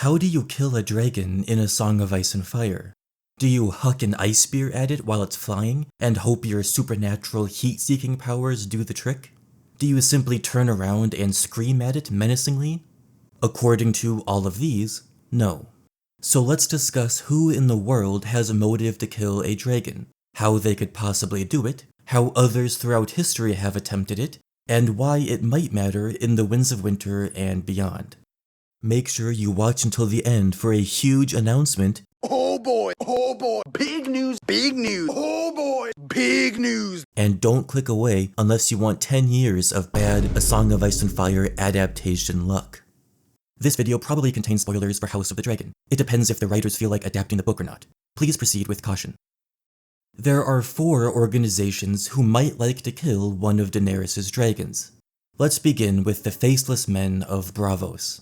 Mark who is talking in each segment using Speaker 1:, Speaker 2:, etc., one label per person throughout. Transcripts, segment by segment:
Speaker 1: How do you kill a dragon in A Song of Ice and Fire? Do you huck an ice spear at it while it's flying and hope your supernatural heat-seeking powers do the trick? Do you simply turn around and scream at it menacingly? According to all of these, no. So let's discuss who in the world has a motive to kill a dragon, how they could possibly do it, how others throughout history have attempted it, and why it might matter in the Winds of Winter and beyond. Make sure you watch until the end for a huge announcement.
Speaker 2: Oh boy, big news, oh boy, big news.
Speaker 1: And don't click away unless you want 10 years of bad A Song of Ice and Fire adaptation luck. This video probably contains spoilers for House of the Dragon. It depends if the writers feel like adapting the book or not. Please proceed with caution. There are 4 organizations who might like to kill one of Daenerys' dragons. Let's begin with the Faceless Men of Braavos.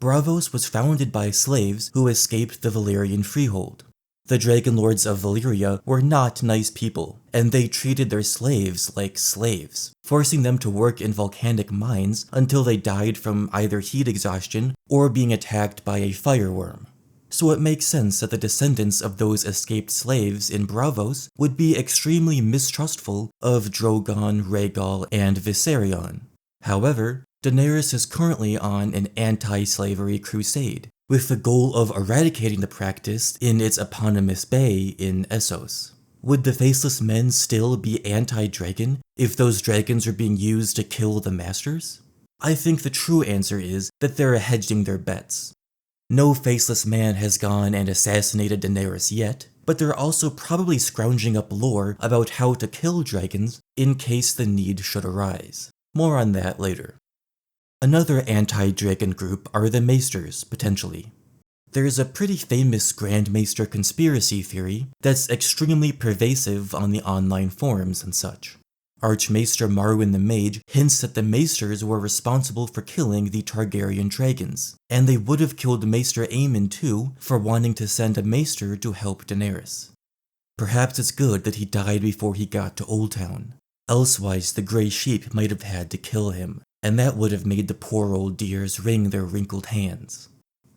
Speaker 1: Braavos was founded by slaves who escaped the Valyrian freehold. The Dragon Lords of Valyria were not nice people, and they treated their slaves like slaves, forcing them to work in volcanic mines until they died from either heat exhaustion or being attacked by a fireworm. So it makes sense that the descendants of those escaped slaves in Braavos would be extremely mistrustful of Drogon, Rhaegal, and Viserion. However, Daenerys is currently on an anti-slavery crusade, with the goal of eradicating the practice in its eponymous bay in Essos. Would the Faceless Men still be anti-dragon if those dragons are being used to kill the Masters? I think the true answer is that they're hedging their bets. No Faceless Man has gone and assassinated Daenerys yet, but they're also probably scrounging up lore about how to kill dragons in case the need should arise. More on that later. Another anti-dragon group are the Maesters, potentially. There's a pretty famous Grand Maester conspiracy theory that's extremely pervasive on the online forums and such. Archmaester Marwyn the Mage hints that the Maesters were responsible for killing the Targaryen dragons, and they would have killed Maester Aemon too for wanting to send a Maester to help Daenerys. Perhaps it's good that he died before he got to Oldtown. Elsewise, the Grey Sheep might have had to kill him, and that would have made the poor old deers wring their wrinkled hands.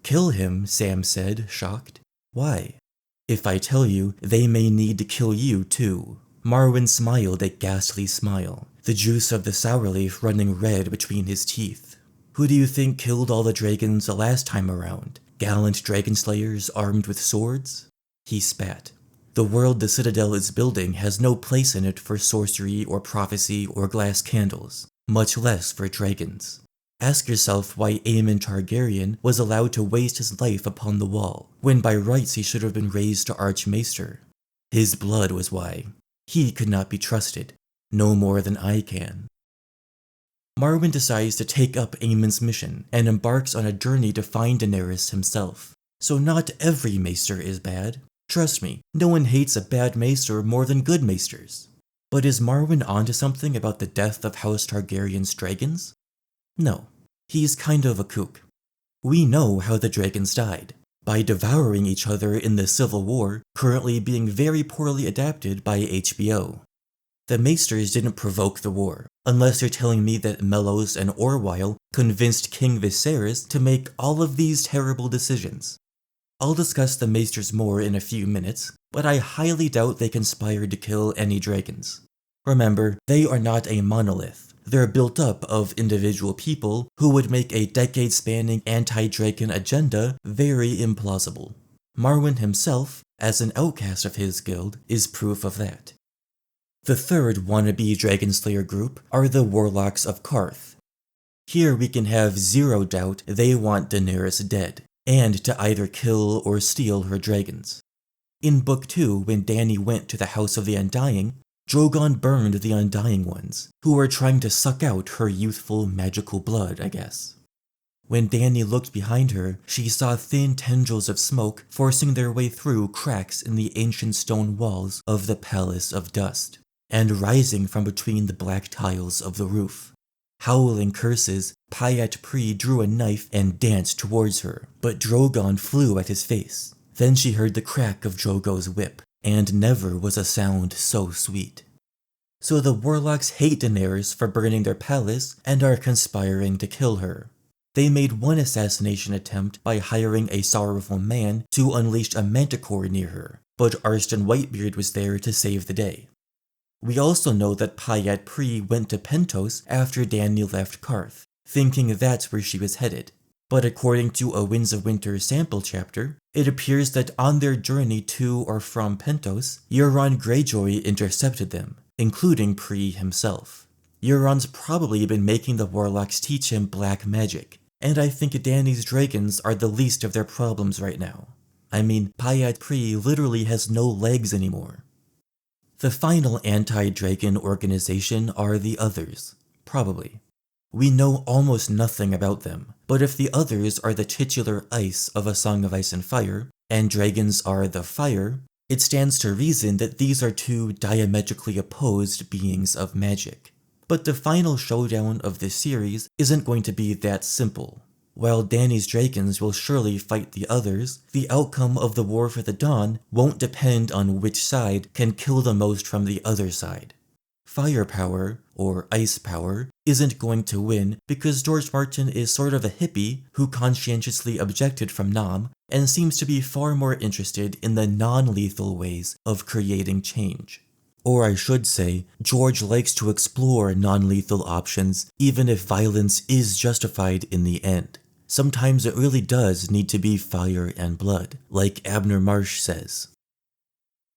Speaker 1: Kill him, Sam said, shocked. Why? If I tell you, they may need to kill you too. Marwyn smiled a ghastly smile, the juice of the sour leaf running red between his teeth. Who do you think killed all the dragons the last time around? Gallant dragon slayers armed with swords? He spat. The world the Citadel is building has no place in it for sorcery or prophecy or glass candles, much less for dragons. Ask yourself why Aemon Targaryen was allowed to waste his life upon the wall, when by rights he should have been raised to Archmaester. His blood was why. He could not be trusted, no more than I can. Marwyn decides to take up Aemon's mission and embarks on a journey to find Daenerys himself. So not every Maester is bad. Trust me, no one hates a bad Maester more than good Maesters. But is Marwyn onto something about the death of House Targaryen's dragons? No, he's kind of a kook. We know how the dragons died, by devouring each other in the Civil War, currently being very poorly adapted by HBO. The Maesters didn't provoke the war, unless you're telling me that Mellos and Orwyle convinced King Viserys to make all of these terrible decisions. I'll discuss the Maesters more in a few minutes, but I highly doubt they conspired to kill any dragons. Remember, they are not a monolith. They're built up of individual people who would make a decade-spanning anti-dragon agenda very implausible. Marwyn himself, as an outcast of his guild, is proof of that. The third wannabe Dragonslayer group are the Warlocks of Qarth. Here we can have zero doubt they want Daenerys dead, and to either kill or steal her dragons. In Book 2, when Dany went to the House of the Undying, Drogon burned the Undying Ones, who were trying to suck out her youthful magical blood, I guess. When Dany looked behind her, she saw thin tendrils of smoke forcing their way through cracks in the ancient stone walls of the Palace of Dust, and rising from between the black tiles of the roof. Howling curses, Pyat Pri drew a knife and danced towards her, but Drogon flew at his face. Then she heard the crack of Drogo's whip, and never was a sound so sweet. So the Warlocks hate Daenerys for burning their palace and are conspiring to kill her. They made one assassination attempt by hiring a sorrowful man to unleash a manticore near her, but Arstan Whitebeard was there to save the day. We also know that Pyat Pri went to Pentos after Dany left Karth, thinking that's where she was headed. But according to a Winds of Winter sample chapter, it appears that on their journey to or from Pentos, Euron Greyjoy intercepted them, including Pri himself. Euron's probably been making the warlocks teach him black magic, and I think Dany's dragons are the least of their problems right now. I mean, Pyat Pri literally has no legs anymore. The final anti-dragon organization are the Others, probably. We know almost nothing about them, but if the Others are the titular ice of A Song of Ice and Fire, and dragons are the fire, it stands to reason that these are two diametrically opposed beings of magic. But the final showdown of this series isn't going to be that simple. While Dany's dragons will surely fight the Others, the outcome of the War for the Dawn won't depend on which side can kill the most from the other side. Firepower, or ice power, isn't going to win because George Martin is sort of a hippie who conscientiously objected from Nam and seems to be far more interested in the non-lethal ways of creating change. Or I should say, George likes to explore non-lethal options even if violence is justified in the end. Sometimes it really does need to be fire and blood, like Abner Marsh says.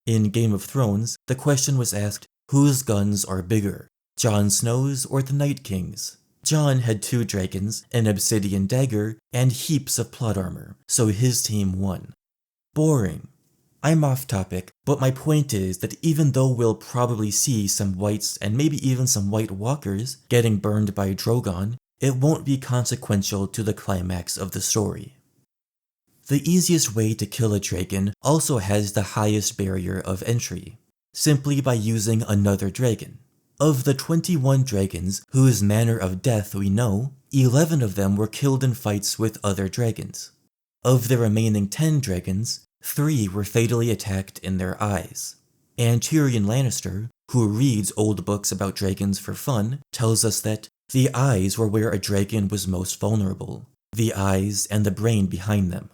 Speaker 1: In Game of Thrones, the question was asked, whose guns are bigger, Jon Snow's or the Night King's? Jon had 2 dragons, an obsidian dagger, and heaps of plot armor, so his team won. Boring. I'm off topic, but my point is that even though we'll probably see some whites and maybe even some White Walkers getting burned by Drogon, it won't be consequential to the climax of the story. The easiest way to kill a dragon also has the highest barrier of entry, simply by using another dragon. Of the 21 dragons whose manner of death we know, 11 of them were killed in fights with other dragons. Of the remaining 10 dragons, 3 were fatally attacked in their eyes. And Tyrion Lannister, who reads old books about dragons for fun, tells us that the eyes were where a dragon was most vulnerable, the eyes and the brain behind them.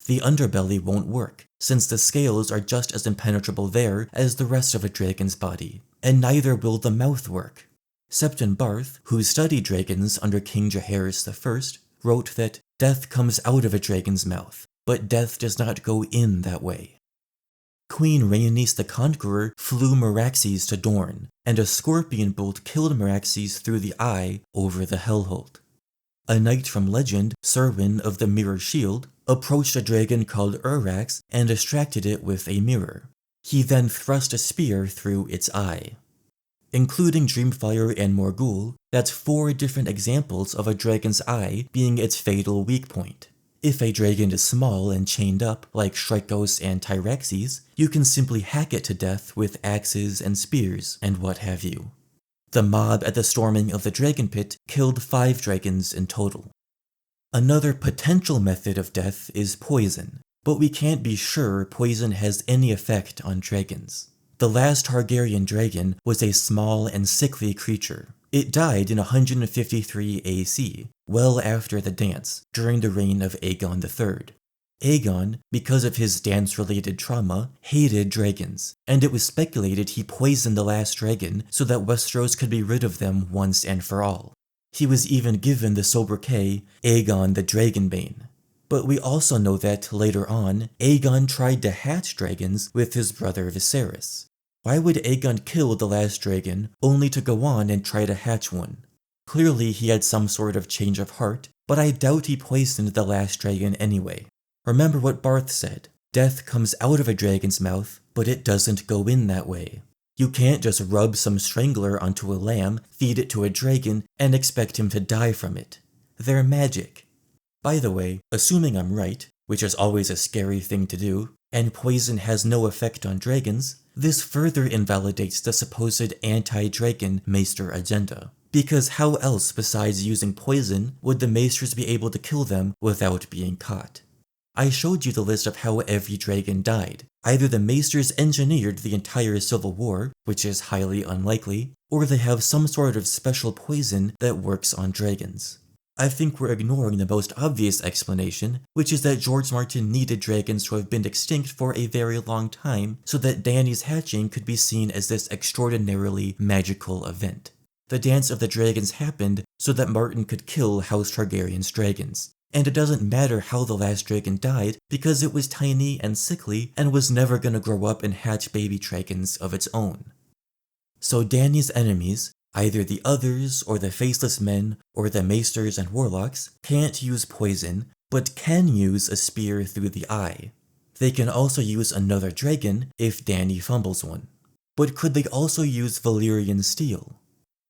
Speaker 1: The underbelly won't work, since the scales are just as impenetrable there as the rest of a dragon's body, and neither will the mouth work. Septon Barth, who studied dragons under King Jaehaerys I, wrote that death comes out of a dragon's mouth, but death does not go in that way. Queen Rhaenys the Conqueror flew Meraxes to Dorne, and a scorpion bolt killed Meraxes through the eye over the Hellholt. A knight from legend, Serwyn of the Mirror Shield, approached a dragon called Urrax and distracted it with a mirror. He then thrust a spear through its eye. Including Dreamfire and Morgul, that's 4 different examples of a dragon's eye being its fatal weak point. If a dragon is small and chained up, like Shrykos and Tyraxes, you can simply hack it to death with axes and spears and what have you. The mob at the storming of the dragon pit killed 5 dragons in total. Another potential method of death is poison, but we can't be sure poison has any effect on dragons. The last Targaryen dragon was a small and sickly creature. It died in 153 AC, well after the dance, during the reign of Aegon III. Aegon, because of his dance-related trauma, hated dragons, and it was speculated he poisoned the last dragon so that Westeros could be rid of them once and for all. He was even given the sobriquet Aegon the Dragonbane. But we also know that, later on, Aegon tried to hatch dragons with his brother Viserys. Why would Aegon kill the last dragon, only to go on and try to hatch one? Clearly he had some sort of change of heart, but I doubt he poisoned the last dragon anyway. Remember what Barth said, death comes out of a dragon's mouth, but it doesn't go in that way. You can't just rub some strangler onto a lamb, feed it to a dragon, and expect him to die from it. They're magic. By the way, assuming I'm right, which is always a scary thing to do, and poison has no effect on dragons, this further invalidates the supposed anti-dragon Maester agenda. Because how else besides using poison would the Maesters be able to kill them without being caught? I showed you the list of how every dragon died. Either the Maesters engineered the entire Civil War, which is highly unlikely, or they have some sort of special poison that works on dragons. I think we're ignoring the most obvious explanation, which is that George Martin needed dragons to have been extinct for a very long time so that Dany's hatching could be seen as this extraordinarily magical event. The Dance of the Dragons happened so that Martin could kill House Targaryen's dragons. And it doesn't matter how the last dragon died because it was tiny and sickly and was never gonna grow up and hatch baby dragons of its own. So Dany's enemies, either the others or the Faceless Men or the Maesters and Warlocks, can't use poison, but can use a spear through the eye. They can also use another dragon if Dany fumbles one. But could they also use Valyrian steel?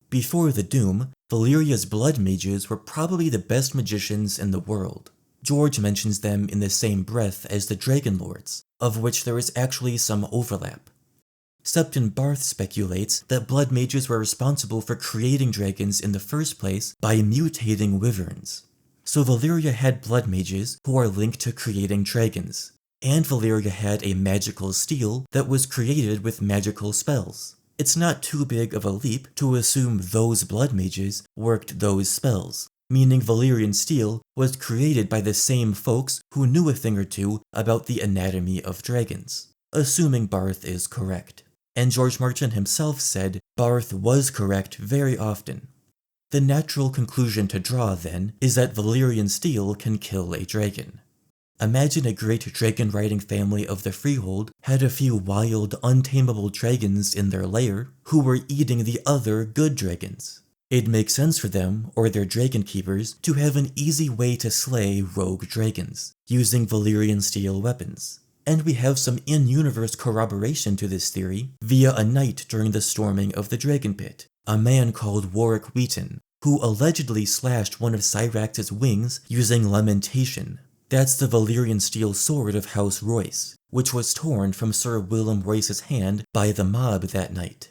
Speaker 1: Before the Doom, Valyria's blood mages were probably the best magicians in the world. George mentions them in the same breath as the Dragon Lords, of which there is actually some overlap. Septon Barth speculates that blood mages were responsible for creating dragons in the first place by mutating wyverns. So Valyria had blood mages who are linked to creating dragons, and Valyria had a magical steel that was created with magical spells. It's not too big of a leap to assume those blood mages worked those spells, meaning Valyrian steel was created by the same folks who knew a thing or two about the anatomy of dragons, assuming Barth is correct. And George Martin himself said Barth was correct very often. The natural conclusion to draw, then, is that Valyrian steel can kill a dragon. Imagine a great dragon-riding family of the Freehold had a few wild, untamable dragons in their lair who were eating the other good dragons. It'd make sense for them, or their dragon keepers, to have an easy way to slay rogue dragons, using Valyrian steel weapons. And we have some in-universe corroboration to this theory via a knight during the storming of the Dragon Pit, a man called Warwick Wheaton, who allegedly slashed one of Syrax's wings using lamentation. That's the Valyrian steel sword of House Royce, which was torn from Sir Willem Royce's hand by the mob that night.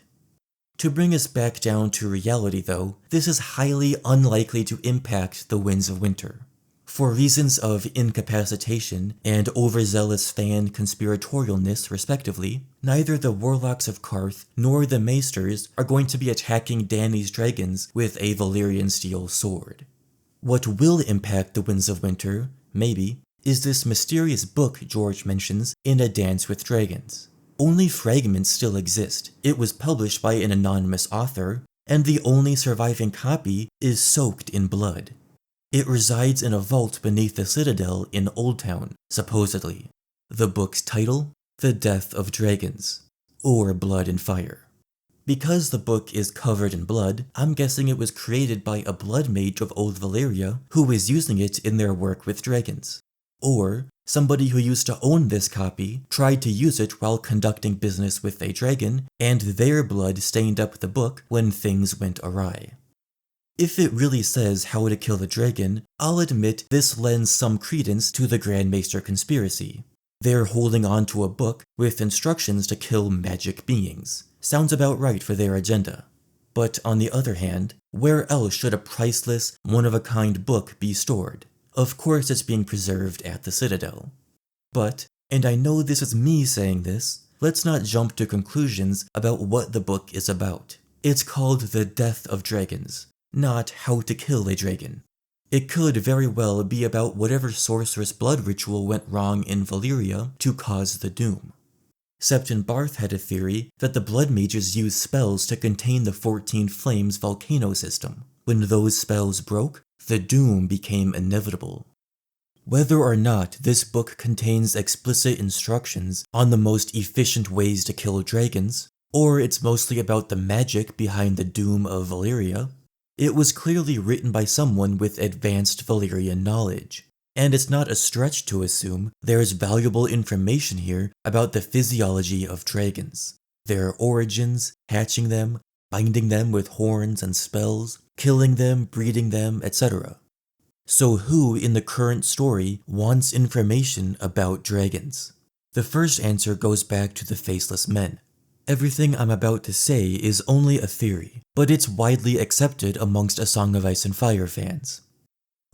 Speaker 1: To bring us back down to reality though, this is highly unlikely to impact the Winds of Winter. For reasons of incapacitation and overzealous fan conspiratorialness respectively, neither the Warlocks of Qarth nor the Maesters are going to be attacking Dany's dragons with a Valyrian steel sword. What will impact the Winds of Winter, maybe, is this mysterious book George mentions in A Dance with Dragons. Only fragments still exist. It was published by an anonymous author, and the only surviving copy is soaked in blood. It resides in a vault beneath the Citadel in Oldtown, supposedly. The book's title? The Death of Dragons, or Blood and Fire. Because the book is covered in blood, I'm guessing it was created by a blood mage of Old Valyria who was using it in their work with dragons. Or, somebody who used to own this copy tried to use it while conducting business with a dragon, and their blood stained up the book when things went awry. If it really says how to kill a dragon, I'll admit this lends some credence to the Grand Maester conspiracy. They're holding on to a book with instructions to kill magic beings. Sounds about right for their agenda. But on the other hand, where else should a priceless, one-of-a-kind book be stored? Of course it's being preserved at the Citadel. But, and I know this is me saying this, let's not jump to conclusions about what the book is about. It's called The Death of Dragons, not How to Kill a Dragon. It could very well be about whatever sorceress blood ritual went wrong in Valyria to cause the doom. Septon Barth had a theory that the blood mages used spells to contain the 14 Flames volcano system. When those spells broke, the doom became inevitable. Whether or not this book contains explicit instructions on the most efficient ways to kill dragons, or it's mostly about the magic behind the doom of Valyria, it was clearly written by someone with advanced Valyrian knowledge. And it's not a stretch to assume there's valuable information here about the physiology of dragons, their origins, hatching them, binding them with horns and spells, killing them, breeding them, etc. So who in the current story wants information about dragons? The first answer goes back to the Faceless Men. Everything I'm about to say is only a theory, but it's widely accepted amongst A Song of Ice and Fire fans.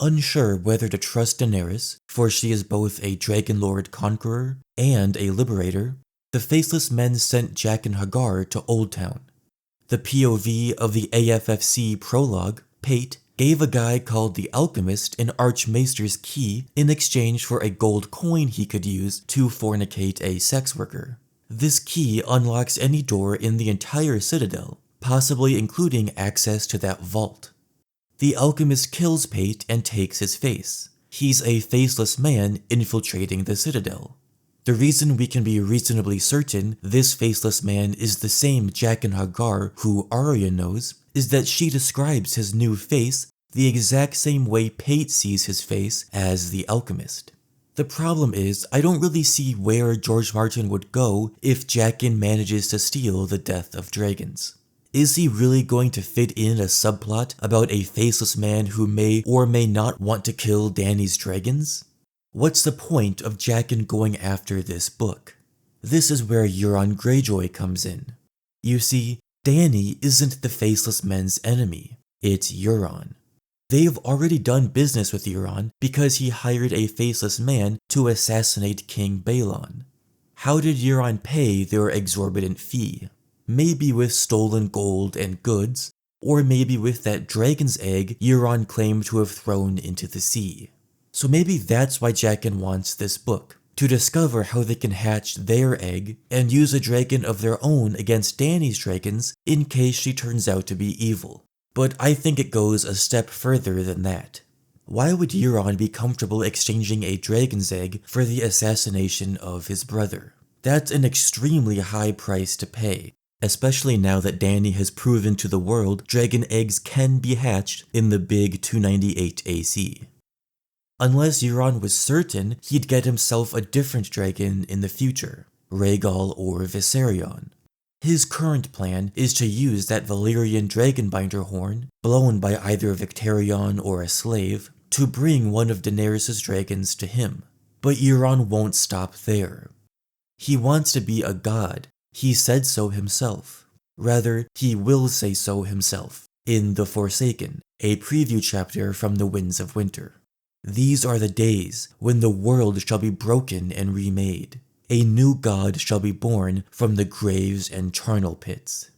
Speaker 1: Unsure whether to trust Daenerys, for she is both a Dragonlord conqueror and a liberator, the Faceless Men sent Jack and Hagar to Oldtown. The POV of the AFFC prologue, Pate, gave a guy called the Alchemist an Archmaester's key in exchange for a gold coin he could use to fornicate a sex worker. This key unlocks any door in the entire Citadel, possibly including access to that vault. The Alchemist kills Pate and takes his face. He's a faceless man infiltrating the Citadel. The reason we can be reasonably certain this faceless man is the same Jaqen H'ghar who Arya knows is that she describes his new face the exact same way Pate sees his face as the Alchemist. The problem is, I don't really see where George Martin would go if Jaqen manages to steal the death of dragons. Is he really going to fit in a subplot about a faceless man who may or may not want to kill Dany's dragons? What's the point of Jaqen going after this book? This is where Euron Greyjoy comes in. You see, Dany isn't the faceless men's enemy, it's Euron. They've already done business with Euron because he hired a faceless man to assassinate King Balon. How did Euron pay their exorbitant fee? Maybe with stolen gold and goods, or maybe with that dragon's egg Euron claimed to have thrown into the sea. So maybe that's why Jaqen wants this book, to discover how they can hatch their egg and use a dragon of their own against Dany's dragons in case she turns out to be evil. But I think it goes a step further than that. Why would Euron be comfortable exchanging a dragon's egg for the assassination of his brother? That's an extremely high price to pay, especially now that Dany has proven to the world dragon eggs can be hatched in the big 298 AC. Unless Euron was certain he'd get himself a different dragon in the future, Rhaegal or Viserion. His current plan is to use that Valyrian dragonbinder horn, blown by either Victarion or a slave, to bring one of Daenerys' dragons to him. But Euron won't stop there. He wants to be a god. He said so himself. Rather, he will say so himself, in The Forsaken, a preview chapter from the Winds of Winter. These are the days when the world shall be broken and remade. A new god shall be born from the graves and charnel pits.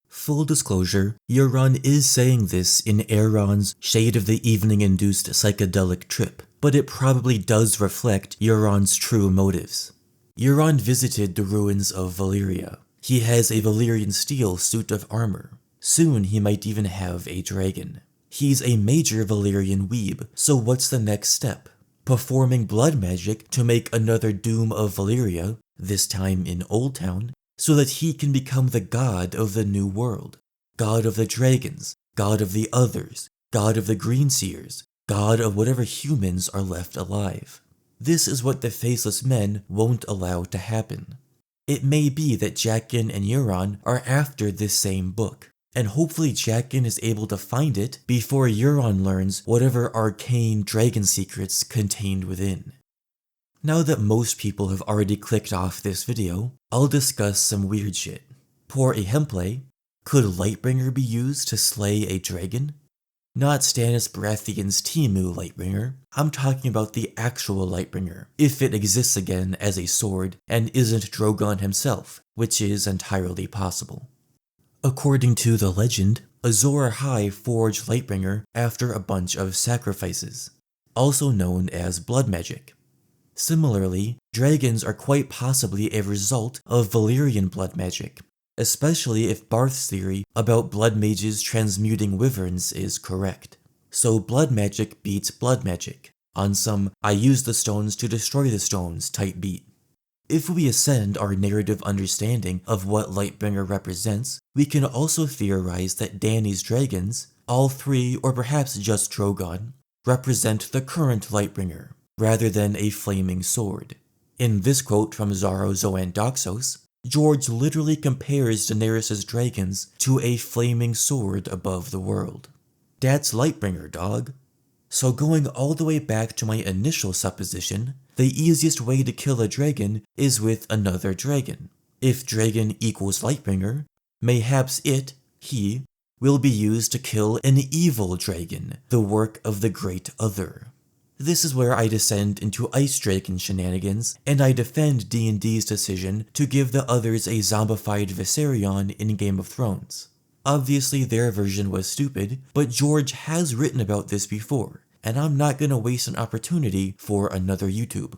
Speaker 1: Full disclosure, Euron is saying this in Aeron's Shade of the Evening-induced psychedelic trip, but it probably does reflect Euron's true motives. Euron visited the ruins of Valyria. He has a Valyrian steel suit of armor. Soon he might even have a dragon. He's a major Valyrian weeb, so what's the next step? Performing blood magic to make another Doom of Valyria, this time in Old Town, so that he can become the god of the new world. God of the dragons, god of the others, god of the greenseers, god of whatever humans are left alive. This is what the faceless men won't allow to happen. It may be that Jaqen and Euron are after this same book, and hopefully Jaqen is able to find it before Euron learns whatever arcane dragon secrets contained within. Now that most people have already clicked off this video, I'll discuss some weird shit. Por ejemplo, could Lightbringer be used to slay a dragon? Not Stannis Baratheon's Temu Lightbringer, I'm talking about the actual Lightbringer, if it exists again as a sword and isn't Drogon himself, which is entirely possible. According to the legend, Azor Ahai forged Lightbringer after a bunch of sacrifices, also known as blood magic. Similarly, dragons are quite possibly a result of Valyrian blood magic, especially if Barth's theory about blood mages transmuting wyverns is correct. So blood magic beats blood magic, on some I use the stones to destroy the stones type beat. If we ascend our narrative understanding of what Lightbringer represents, we can also theorize that Dany's dragons, all three or perhaps just Drogon, represent the current Lightbringer, rather than a flaming sword. In this quote from Zaro Zoan Doxos, George literally compares Daenerys' dragons to a flaming sword above the world. That's Lightbringer, dog. So going all the way back to my initial supposition, the easiest way to kill a dragon is with another dragon. If dragon equals Lightbringer, mayhaps it, he, will be used to kill an evil dragon, the work of the Great Other. This is where I descend into Ice Dragon shenanigans, and I defend D&D's decision to give the others a zombified Viserion in Game of Thrones. Obviously their version was stupid, but George has written about this before, and I'm not gonna waste an opportunity for another YouTube.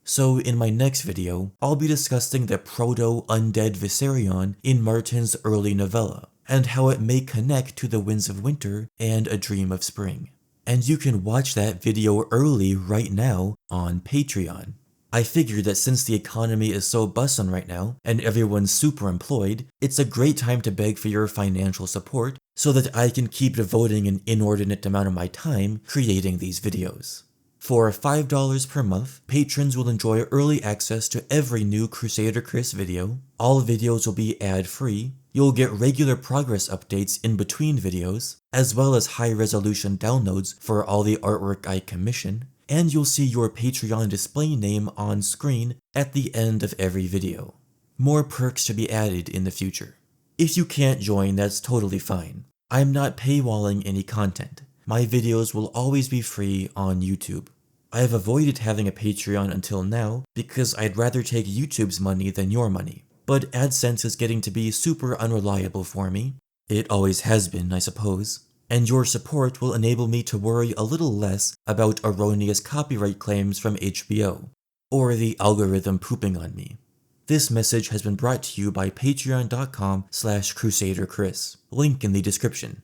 Speaker 1: So in my next video, I'll be discussing the proto-undead Viserion in Martin's early novella, and how it may connect to the Winds of Winter and A Dream of Spring. And you can watch that video early right now on Patreon. I figured that since the economy is so bussin' right now, and everyone's super employed, it's a great time to beg for your financial support so that I can keep devoting an inordinate amount of my time creating these videos. For $5 per month, patrons will enjoy early access to every new Crusader Chris video, all videos will be ad-free, you'll get regular progress updates in between videos, as well as high-resolution downloads for all the artwork I commission, and you'll see your Patreon display name on screen at the end of every video. More perks to be added in the future. If you can't join, that's totally fine. I'm not paywalling any content. My videos will always be free on YouTube. I have avoided having a Patreon until now because I'd rather take YouTube's money than your money, but AdSense is getting to be super unreliable for me. It always has been, I suppose. And your support will enable me to worry a little less about erroneous copyright claims from HBO, or the algorithm pooping on me. This message has been brought to you by patreon.com/crusaderchris, link in the description.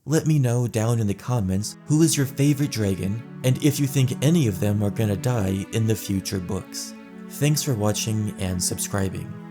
Speaker 1: Let me know down in the comments who is your favorite dragon, and if you think any of them are gonna die in the future books. Thanks for watching and subscribing.